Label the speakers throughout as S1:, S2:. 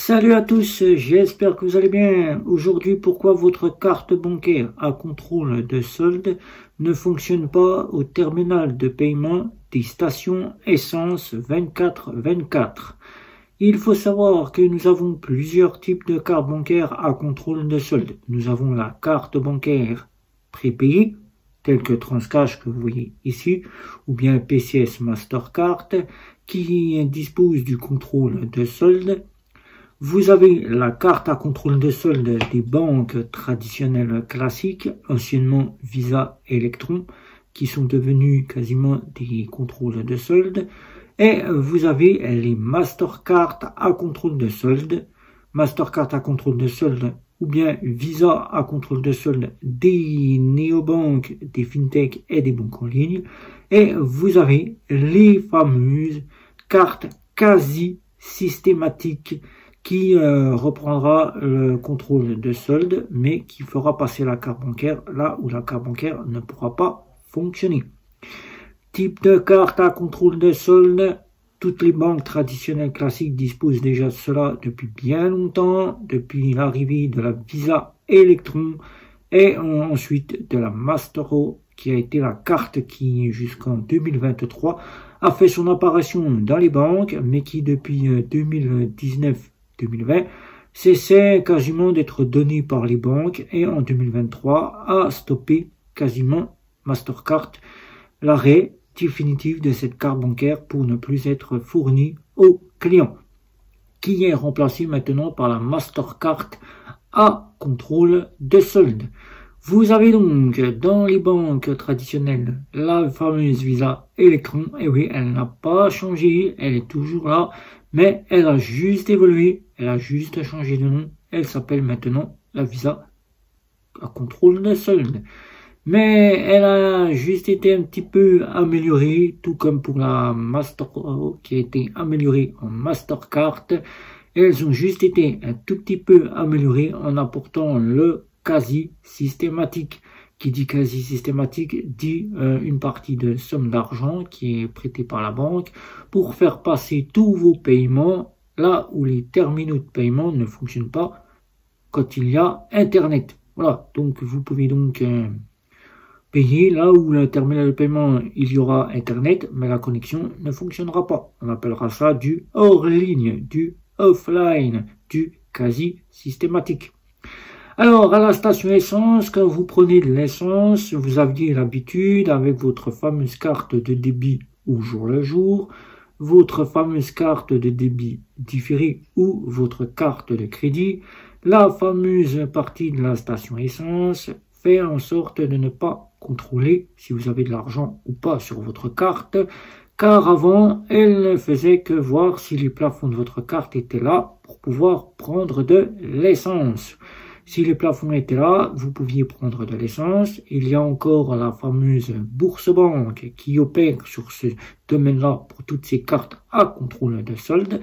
S1: Salut à tous, j'espère que vous allez bien. Aujourd'hui, pourquoi votre carte bancaire à contrôle de solde ne fonctionne pas au terminal de paiement des stations essence 24/24. Il faut savoir que nous avons plusieurs types de cartes bancaires à contrôle de solde. Nous avons la carte bancaire prépayée, telle que Transcash que vous voyez ici, ou bien PCS Mastercard, qui dispose du contrôle de solde. Vous avez la carte à contrôle de solde des banques traditionnelles classiques, anciennement Visa et Electron, qui sont devenus quasiment des contrôles de solde. Et vous avez les Mastercard à contrôle de solde, Mastercard à contrôle de solde ou bien Visa à contrôle de solde des néobanques, des fintech et des banques en ligne. Et vous avez les fameuses cartes quasi systématiques qui reprendra le contrôle de solde, mais qui fera passer la carte bancaire là où la carte bancaire ne pourra pas fonctionner. Type de carte à contrôle de solde, toutes les banques traditionnelles classiques disposent déjà de cela depuis bien longtemps, depuis l'arrivée de la Visa Electron et ensuite de la Mastero, qui a été la carte qui jusqu'en 2023 a fait son apparition dans les banques, mais qui depuis 2019-2020 cessait quasiment d'être donné par les banques et en 2023 a stoppé quasiment Mastercard l'arrêt définitif de cette carte bancaire pour ne plus être fournie aux clients, qui est remplacée maintenant par la Mastercard à contrôle de solde. Vous avez donc dans les banques traditionnelles la fameuse Visa Electron, et oui, elle n'a pas changé, elle est toujours là, mais elle a juste évolué, elle a juste changé de nom, elle s'appelle maintenant la Visa à contrôle de solde. Mais elle a juste été un petit peu améliorée, tout comme pour la Mastercard qui a été améliorée en Mastercard. Elles ont juste été un tout petit peu améliorées en apportant le quasi systématique. Qui dit quasi systématique dit une partie de somme d'argent qui est prêtée par la banque pour faire passer tous vos paiements là où les terminaux de paiement ne fonctionnent pas quand il y a Internet. Voilà, donc vous pouvez donc payer là où le terminal de paiement il y aura Internet, mais la connexion ne fonctionnera pas. On appellera ça du hors ligne, du offline, du quasi systématique. Alors, à la station essence, quand vous prenez de l'essence, vous aviez l'habitude, avec votre fameuse carte de débit au jour le jour, votre fameuse carte de débit différé ou votre carte de crédit, la fameuse partie de la station essence fait en sorte de ne pas contrôler si vous avez de l'argent ou pas sur votre carte, car avant, elle ne faisait que voir si les plafonds de votre carte étaient là pour pouvoir prendre de l'essence. Si les plafonds étaient là, vous pouviez prendre de l'essence. Il y a encore la fameuse bourse banque qui opère sur ce domaine-là pour toutes ces cartes à contrôle de solde.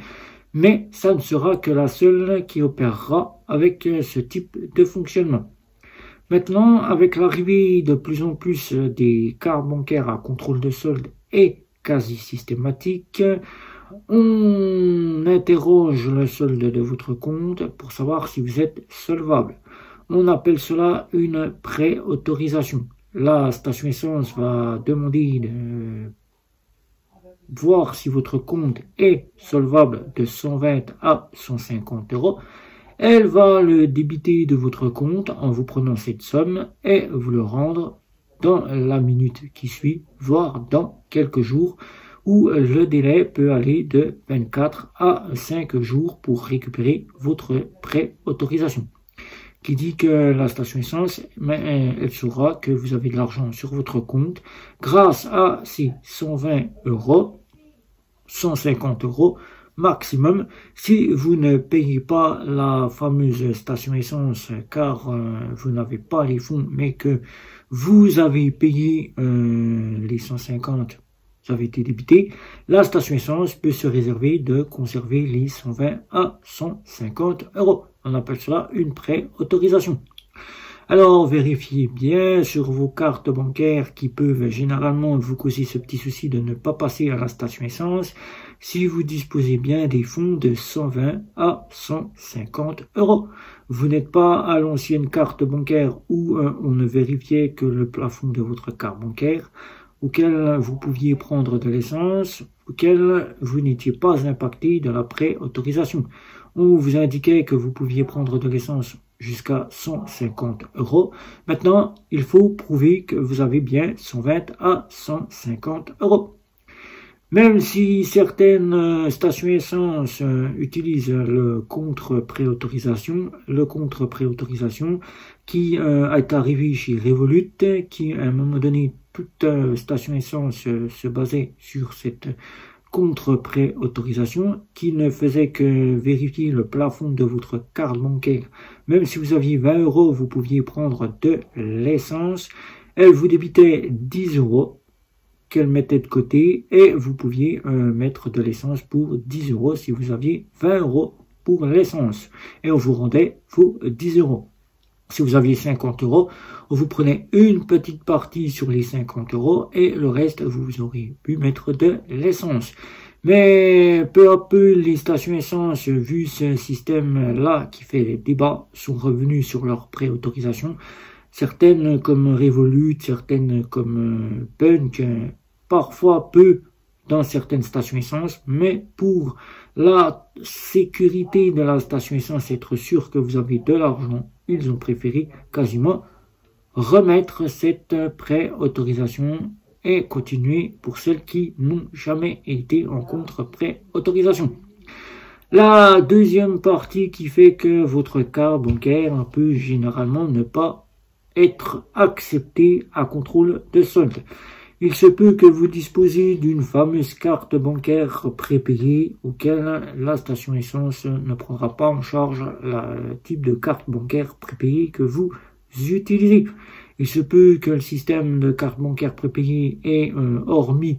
S1: Mais ça ne sera que la seule qui opérera avec ce type de fonctionnement. Maintenant, avec l'arrivée de plus en plus des cartes bancaires à contrôle de solde et quasi systématiques, on interroge le solde de votre compte pour savoir si vous êtes solvable. On appelle cela une pré-autorisation. La station essence va demander de voir si votre compte est solvable de 120 à 150 euros. Elle va le débiter de votre compte en vous prenant cette somme et vous le rendre dans la minute qui suit, voire dans quelques jours, où le délai peut aller de 24 à 5 jours pour récupérer votre pré-autorisation. Qui dit que la station essence, elle saura que vous avez de l'argent sur votre compte grâce à ces 120 euros, 150 euros maximum. Si vous ne payez pas la fameuse station essence car vous n'avez pas les fonds, mais que vous avez payé les 150, vous avez été débité, la station essence peut se réserver de conserver les 120 à 150 euros. On appelle cela une pré-autorisation. Alors vérifiez bien sur vos cartes bancaires qui peuvent généralement vous causer ce petit souci de ne pas passer à la station essence si vous disposez bien des fonds de 120 à 150 euros. Vous n'êtes pas à l'ancienne carte bancaire où on ne vérifiait que le plafond de votre carte bancaire, auquel vous pouviez prendre de l'essence, auquel vous n'étiez pas impacté de la préautorisation. On vous indiquait que vous pouviez prendre de l'essence jusqu'à 150 euros. Maintenant, il faut prouver que vous avez bien 120 à 150 euros. Même si certaines stations essence utilisent le contre-préautorisation, qui est arrivé chez Revolut, qui à un moment donné, toute station essence se basait sur cette contre-préautorisation, qui ne faisait que vérifier le plafond de votre carte bancaire. Même si vous aviez 20 euros, vous pouviez prendre de l'essence. Elle vous débitait 10 euros qu'elle mettait de côté et vous pouviez mettre de l'essence pour 10 euros si vous aviez 20 euros pour l'essence. Et on vous rendait vos 10 euros. Si vous aviez 50 euros, vous prenez une petite partie sur les 50 euros et le reste, vous auriez pu mettre de l'essence. Mais peu à peu, les stations essence, vu ce système-là qui fait débat, sont revenus sur leur préautorisation. Certaines comme Revolut, certaines comme Punk, parfois peu dans certaines stations essence, mais pour la sécurité de la station essence, être sûr que vous avez de l'argent, ils ont préféré quasiment remettre cette préautorisation et continuer pour celles qui n'ont jamais été en contre-préautorisation. La deuxième partie qui fait que votre carte bancaire peut généralement ne pas être accepté à contrôle de solde. Il se peut que vous disposez d'une fameuse carte bancaire prépayée auquel la station essence ne prendra pas en charge le type de carte bancaire prépayée que vous utilisez. Il se peut que le système de carte bancaire prépayée ait, hormis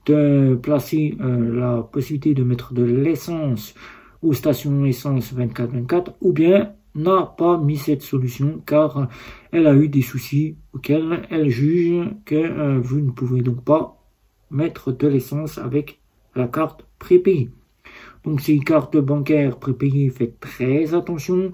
S1: de placer la possibilité de mettre de l'essence aux stations essence 24/24, ou bien n'a pas mis cette solution car elle a eu des soucis auxquels elle juge que vous ne pouvez donc pas mettre de l'essence avec la carte prépayée. Donc ces cartes bancaires prépayées, faites très attention.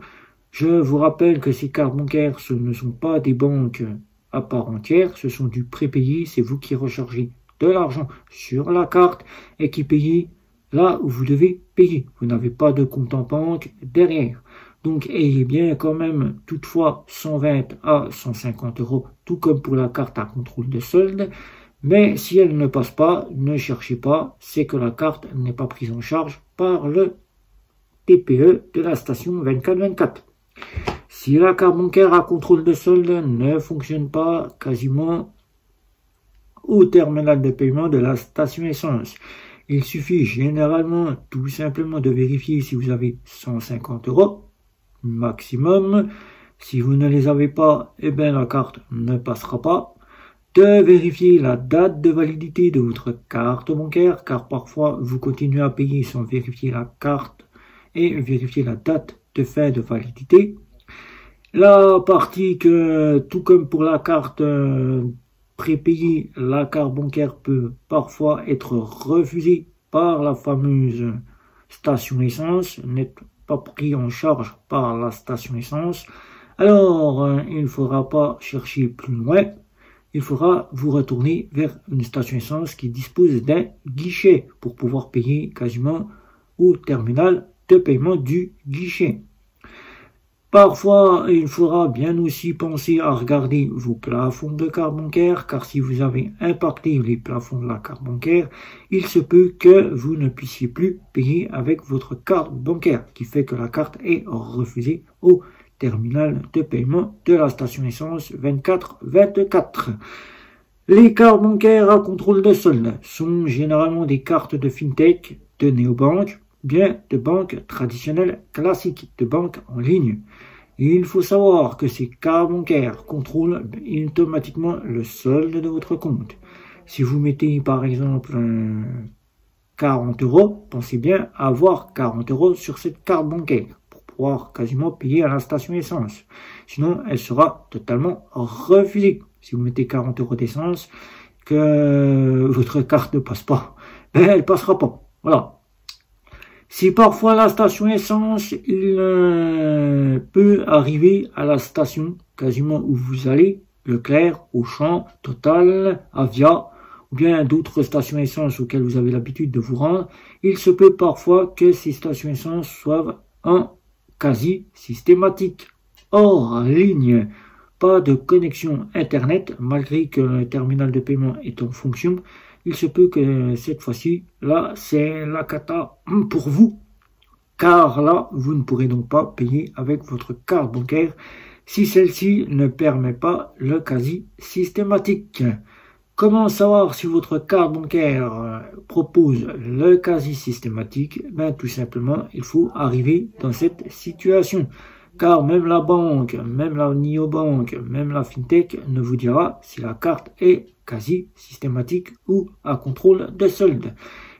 S1: Je vous rappelle que ces cartes bancaires, ce ne sont pas des banques à part entière, ce sont du prépayé, c'est vous qui rechargez de l'argent sur la carte et qui payez là où vous devez payer. Vous n'avez pas de compte en banque derrière. Donc, ayez bien quand même toutefois 120 à 150 euros, tout comme pour la carte à contrôle de solde. Mais si elle ne passe pas, ne cherchez pas, c'est que la carte n'est pas prise en charge par le TPE de la station 24/24. Si la carte bancaire à contrôle de solde ne fonctionne pas quasiment au terminal de paiement de la station essence, il suffit généralement tout simplement de vérifier si vous avez 150 euros maximum. Si vous ne les avez pas, eh bien la carte ne passera pas. De vérifier la date de validité de votre carte bancaire, car parfois vous continuez à payer sans vérifier la carte et vérifier la date de fin de validité. La partie que, tout comme pour la carte prépayée, la carte bancaire peut parfois être refusée par la fameuse station essence, n'est pas pris en charge par la station essence. Alors, il ne faudra pas chercher plus loin. Il faudra vous retourner vers une station essence qui dispose d'un guichet pour pouvoir payer quasiment au terminal de paiement du guichet. Parfois, il faudra bien aussi penser à regarder vos plafonds de carte bancaire, car si vous avez impacté les plafonds de la carte bancaire, il se peut que vous ne puissiez plus payer avec votre carte bancaire, qui fait que la carte est refusée au terminal de paiement de la station essence 24/24. Les cartes bancaires à contrôle de solde sont généralement des cartes de fintech, de néobanques, bien de banques traditionnelles classiques, de banques en ligne. Et il faut savoir que ces cartes bancaires contrôlent automatiquement le solde de votre compte. Si vous mettez par exemple 40 euros, pensez bien avoir 40 euros sur cette carte bancaire pour pouvoir quasiment payer à la station essence. Sinon, elle sera totalement refusée. Si vous mettez 40 € d'essence, que votre carte ne passe pas, ben, elle passera pas. Voilà. Si parfois la station essence, il peut arriver à la station quasiment où vous allez, Leclerc, Auchan, Total, Avia, ou bien d'autres stations essence auxquelles vous avez l'habitude de vous rendre, il se peut parfois que ces stations essence soient en quasi systématique, hors ligne. Pas de connexion Internet, malgré que le terminal de paiement est en fonction. Il se peut que cette fois-ci, là, c'est la cata pour vous. Car là, vous ne pourrez donc pas payer avec votre carte bancaire si celle-ci ne permet pas le quasi systématique. Comment savoir si votre carte bancaire propose le quasi systématique? Ben, tout simplement, il faut arriver dans cette situation. Car même la banque, même la néobanque, même la fintech ne vous dira si la carte est quasi systématique ou à contrôle de solde.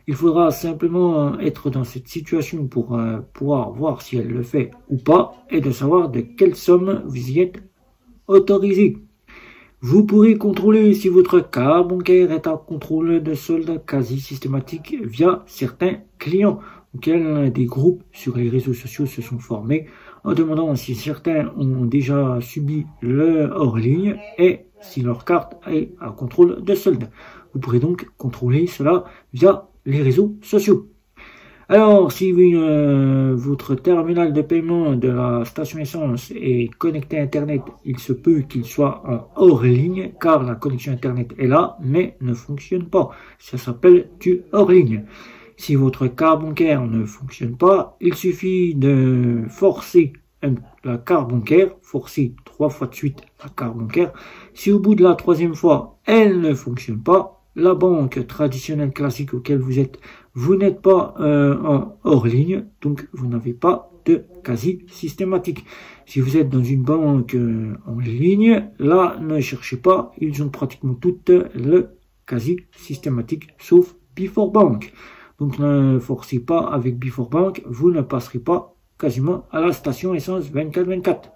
S1: Il faudra simplement être dans cette situation pour pouvoir voir si elle le fait ou pas et de savoir de quelle somme vous y êtes autorisé. Vous pourrez contrôler si votre carte bancaire est à contrôle de solde quasi systématique via certains clients auxquels des groupes sur les réseaux sociaux se sont formés en demandant si certains ont déjà subi le hors-ligne et si leur carte est à contrôle de solde. Vous pourrez donc contrôler cela via les réseaux sociaux. Alors, si votre terminal de paiement de la station essence est connecté à Internet, il se peut qu'il soit en hors-ligne, car la connexion Internet est là, mais ne fonctionne pas. Ça s'appelle du hors-ligne. Si votre carte bancaire ne fonctionne pas, il suffit de forcer la carte bancaire, forcer 3 fois de suite la carte bancaire. Si au bout de la 3e fois, elle ne fonctionne pas, la banque traditionnelle classique auquel vous êtes, vous n'êtes pas en hors ligne, donc vous n'avez pas de quasi systématique. Si vous êtes dans une banque en ligne, là, ne cherchez pas, ils ont pratiquement toutes le quasi systématique, sauf Before Bank. Donc ne forcez pas avec Before Bank, vous ne passerez pas quasiment à la station essence 24/24.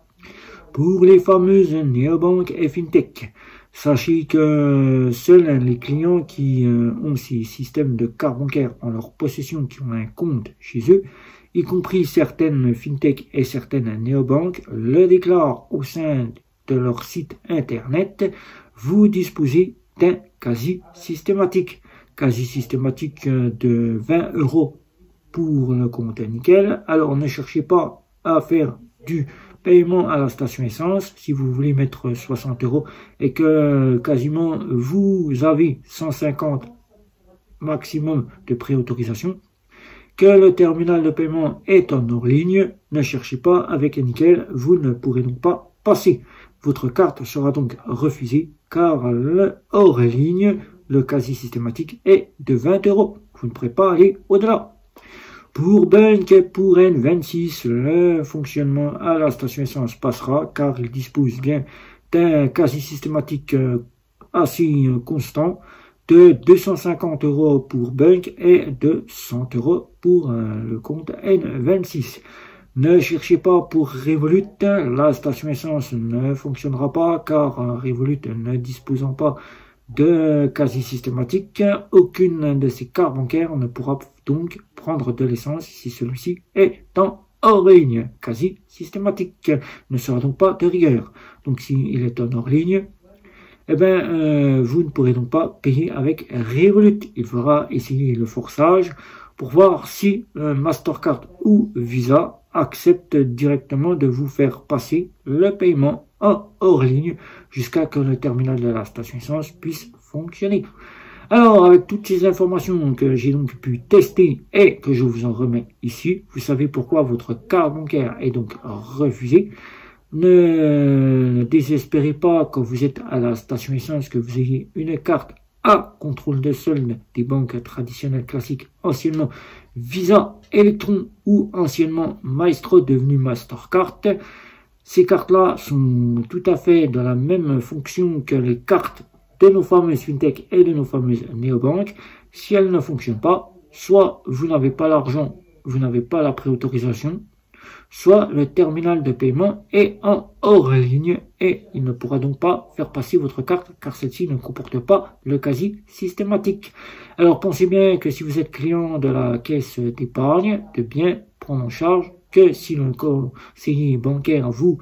S1: Pour les fameuses néobanques et fintech, sachez que seuls les clients qui ont ces systèmes de carte bancaire en leur possession, qui ont un compte chez eux, y compris certaines fintech et certaines néobanques, le déclarent au sein de leur site internet. Vous disposez d'un quasi systématique. Quasi systématique de 20 € pour le compte nickel. Alors ne cherchez pas à faire du paiement à la station essence si vous voulez mettre 60 € et que quasiment vous avez 150 maximum de préautorisation, que le terminal de paiement est en hors ligne. Ne cherchez pas avec un nickel, vous ne pourrez donc pas passer. Votre carte sera donc refusée car le hors ligne, le quasi systématique, est de 20 €. Vous ne pourrez pas aller au-delà. Pour Bunk et pour N26, le fonctionnement à la station essence passera car il dispose bien d'un quasi systématique assez constant de 250 € pour Bunk et de 100 € pour le compte N26. Ne cherchez pas pour Revolut, la station essence ne fonctionnera pas car Revolut ne disposant pas de quasi systématique, aucune de ces cartes bancaires ne pourra donc prendre de l'essence si celui-ci est en hors ligne. Quasi systématique ne sera donc pas de rigueur. Donc s'il est en hors ligne, eh ben, vous ne pourrez donc pas payer avec Revolut. Il faudra essayer le forçage pour voir si Mastercard ou Visa accepte directement de vous faire passer le paiement en hors ligne jusqu'à que le terminal de la station essence puisse fonctionner. Alors, avec toutes ces informations que j'ai donc pu tester et que je vous en remets ici, vous savez pourquoi votre carte bancaire est donc refusée. Ne désespérez pas quand vous êtes à la station essence que vous ayez une carte à contrôle de solde des banques traditionnelles classiques, anciennement Visa, Electron ou anciennement Maestro devenu Mastercard. Ces cartes-là sont tout à fait dans la même fonction que les cartes de nos fameuses fintech et de nos fameuses néobanques. Si elles ne fonctionnent pas, soit vous n'avez pas l'argent, vous n'avez pas la préautorisation, soit le terminal de paiement est en hors ligne et il ne pourra donc pas faire passer votre carte car celle-ci ne comporte pas le quasi systématique. Alors pensez bien que si vous êtes client de la caisse d'épargne, de bien prendre en charge que si le conseiller bancaire vous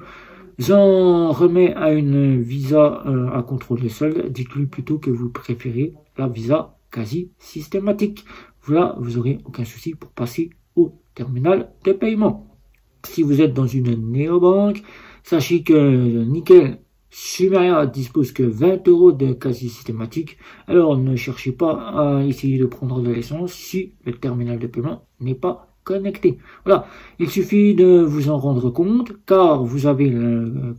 S1: en remet à une Visa à contrôle de solde, dites-lui plutôt que vous préférez la Visa quasi systématique. Voilà, vous n'aurez aucun souci pour passer au terminal de paiement. Si vous êtes dans une néobanque, sachez que Nickel Sumeria dispose que 20 € de quasi systématique. Alors ne cherchez pas à essayer de prendre de l'essence si le terminal de paiement n'est pas connecté. Voilà, il suffit de vous en rendre compte car vous avez le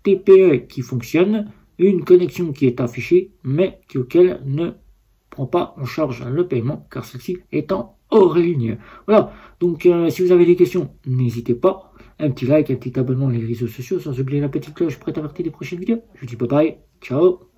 S1: TPE qui fonctionne, une connexion qui est affichée mais auquel ne prend pas en charge le paiement car celle-ci est en hors ligne. Voilà, donc si vous avez des questions, n'hésitez pas. Un petit like, un petit abonnement sur les réseaux sociaux, sans oublier la petite cloche pour être averti des prochaines vidéos. Je vous dis bye bye, ciao.